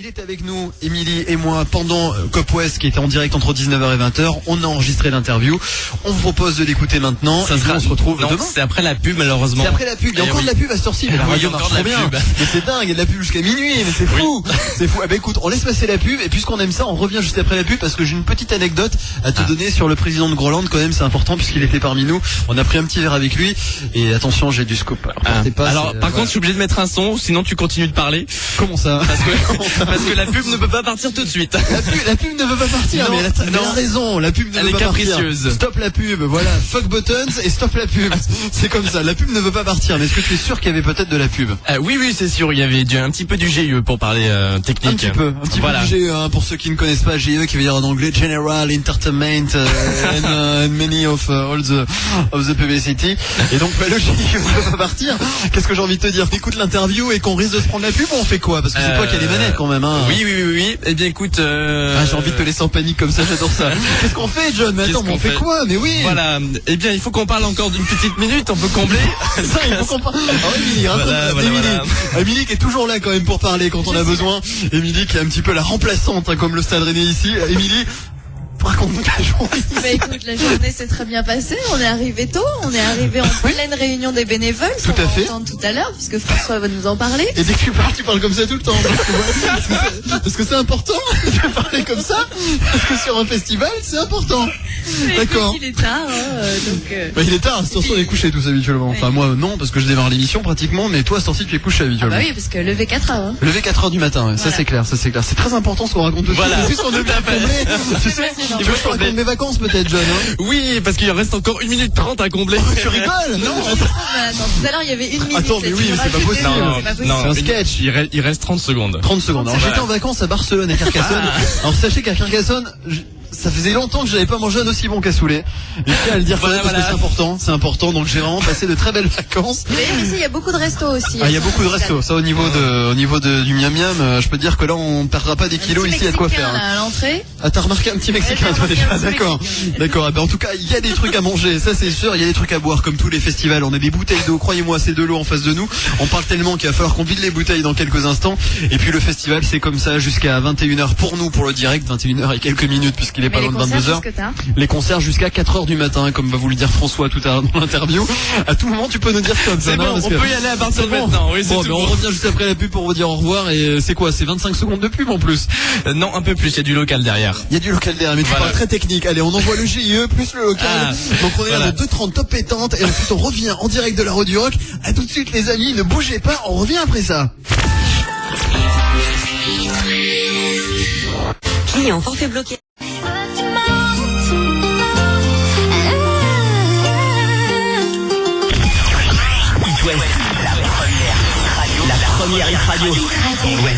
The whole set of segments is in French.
Il est avec nous, Émilie et moi, pendant Cop West qui était en direct entre 19h et 20h. On a enregistré l'interview. On vous propose de l'écouter maintenant. Ça sera... On se retrouve demain. C'est après la pub, malheureusement. C'est après la pub. Il y a encore de la pub à cette heure-ci. Mais la radio marche trop bien. Mais c'est dingue. Il y a de la pub jusqu'à minuit. Mais c'est fou. Oui. C'est fou. Ah bah écoute, on laisse passer la pub. Et puisqu'on aime ça, on revient juste après la pub parce que j'ai une petite anecdote à te donner sur le président de Groland. Quand même, c'est important puisqu'il était parmi nous. On a pris un petit verre avec lui. Et attention, j'ai du scoop. Alors, par contre, je suis obligé de mettre un son, sinon tu continues de parler. Comment ça? Parce que la pub ne peut pas partir tout de suite. La pub ne veut pas partir. Non, mais elle a raison. La pub ne veut pas partir. Stop la pub. Voilà. Fuck buttons et stop la pub. C'est comme ça. La pub ne veut pas partir. Mais est-ce que tu es sûr qu'il y avait peut-être de la pub? Oui, c'est sûr. Il y avait un petit peu du GE pour parler technique. Un petit peu du GE. Hein, pour ceux qui ne connaissent pas GE, qui veut dire en anglais General Entertainment and many of all the publicity. Et donc le GE ne veut pas partir. Qu'est-ce que j'ai envie de te dire? T'écoutes l'interview et qu'on risque de se prendre la pub ou on fait quoi? Parce que c'est toi qui as les manettes quand même. Hein. Oui. Eh bien écoute, j'ai envie de te laisser en panique comme ça, j'adore ça. Qu'est-ce qu'on fait, John? Mais attends, mais on fait quoi? Mais oui. Voilà. Eh bien, il faut qu'on parle encore d'une petite minute. On peut combler. Ça, il faut qu'on parle. Émilie, raconte. Émilie qui est toujours là quand même pour parler quand on a besoin. Émilie qui est un petit peu la remplaçante, hein, comme le Stade Rennais ici. Émilie, raconte-nous la journée. Bah écoute, la journée s'est très bien passée. On est arrivé tôt. On est arrivé en pleine réunion des bénévoles. Tout à fait. Tout à l'heure, puisque François va nous en parler. Et dès que tu parles comme ça tout le temps. Parce que c'est important de parler comme ça. Parce que sur un festival, c'est important. D'accord. Il est tard, il est tard. À cette heure-ci, on est couché tous habituellement. Enfin, moi, non, parce que je démarre l'émission pratiquement. Mais toi, à cette heure-ci, tu es couché habituellement. Ah bah oui, parce que lever 4h. Hein. Lever 4h du matin, ouais. Voilà. Ça c'est clair. C'est très important ce qu'on raconte aussi. Voilà. C'est juste qu'on devient combler. Tu sais, tu veux que je te raconte mes vacances peut-être, John, hein? Oui, parce qu'il reste encore 1 minute 30 à combler. Tu rigoles? Non, tout à l'heure, il y avait 1 minute. Attends, mais oui, mais c'est pas possible. Non, c'est un sketch. Il reste 30 secondes. 30 secondes. Alors, j'étais en vacances à Barcelone, à Carcassonne. Alors, sachez qu'à Carcassonne, ça faisait longtemps que j'avais pas mangé un aussi bon cassoulet. Et je tiens à le dire parce que c'est important. Donc j'ai vraiment passé de très belles vacances. Mais ici, il y a beaucoup de restos aussi. Il y a beaucoup de restos. Ça, au niveau du miam miam, je peux dire que là, on perdra pas des kilos ici, il y a de quoi faire. Là, à l'entrée. Ah, t'as remarqué un petit Mexicain, toi, déjà. D'accord. Ah, ben, en tout cas, il y a des trucs à manger. Ça, c'est sûr. Il y a des trucs à boire, comme tous les festivals. On a des bouteilles d'eau. Croyez-moi, c'est de l'eau en face de nous. On parle tellement qu'il va falloir qu'on vide les bouteilles dans quelques instants. Et puis, le festival, c'est comme ça jusqu'à 21h pour nous, pour le direct. 21h et quelques minutes, puisqu'il est pas loin de 22h. Les concerts jusqu'à 4h du matin, comme va vous le dire François tout à l'heure dans l'interview. À tout moment, tu peux nous dire stop. C'est bon, on peut y aller à partir de maintenant. Oui, bon, mais on revient juste après la pub pour vous dire au revoir. Et c'est quoi? C'est 25 secondes de pub en plus? Non, un peu plus. Il y a du local derrière. Il y a du local derrière, mais tu parles très technique. Allez, on envoie le GIE plus le local. Donc on est là dans 2h30 top pétante. Et ensuite on revient en direct de la Radio du Rock. À tout de suite les amis, ne bougez pas, on revient après ça. Client forfait bloqué. La première hit radio. Ouais.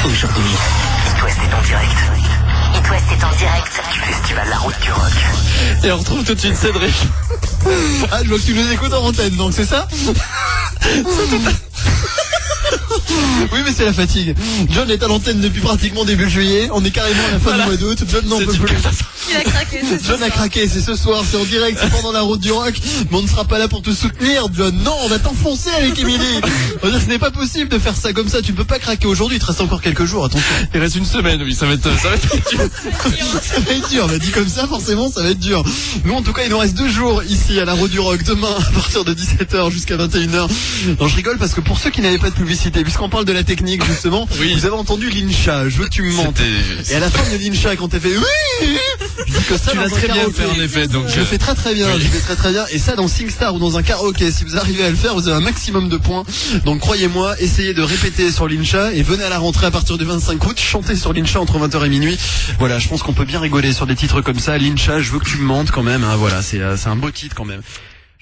Aujourd'hui, It West est en direct. It West est en direct du festival La Route du Rock. Et on retrouve tout de suite Cédric. Ah, je vois que tu nous écoutes en antenne, donc c'est ça? Oui, mais c'est la fatigue. John est à l'antenne depuis pratiquement début juillet. On est carrément à la fin du mois d'août. John n'en peut plus. Il a craqué, John a craqué, c'est ce soir, c'est en direct, c'est pendant la Route du Rock. Mais on ne sera pas là pour te soutenir, John. Non, on va t'enfoncer avec Émilie. Ce n'est pas possible de faire ça comme ça. Tu ne peux pas craquer aujourd'hui. Il te reste encore quelques jours. Attention. Il reste une semaine, oui. Ça va être dur. Ça va être dur. On a dit comme ça, forcément, ça va être dur. Nous, en tout cas, il nous reste 2 jours ici à la Route du Rock. Demain, à partir de 17h jusqu'à 21h. Non, je rigole parce que pour ceux qui n'avaient pas de publicité, puisqu'on parle de la technique, justement, vous avez entendu l'Incha. Je veux que tu me mentes. Et à la fin de l'Incha, quand t'as fait oui, je dis que ça, tu l'as très bien fait, en effet, donc. Je le fais très bien, je le fais très bien. Et ça, dans SingStar ou dans un karaoké, si vous arrivez à le faire, vous avez un maximum de points. Donc, croyez-moi, essayez de répéter sur l'Incha et venez à la rentrée à partir du 25 août, chanter sur l'Incha entre 20h et minuit. Voilà, je pense qu'on peut bien rigoler sur des titres comme ça. L'Incha, je veux que tu me mentes quand même, hein. Voilà, c'est un beau titre quand même.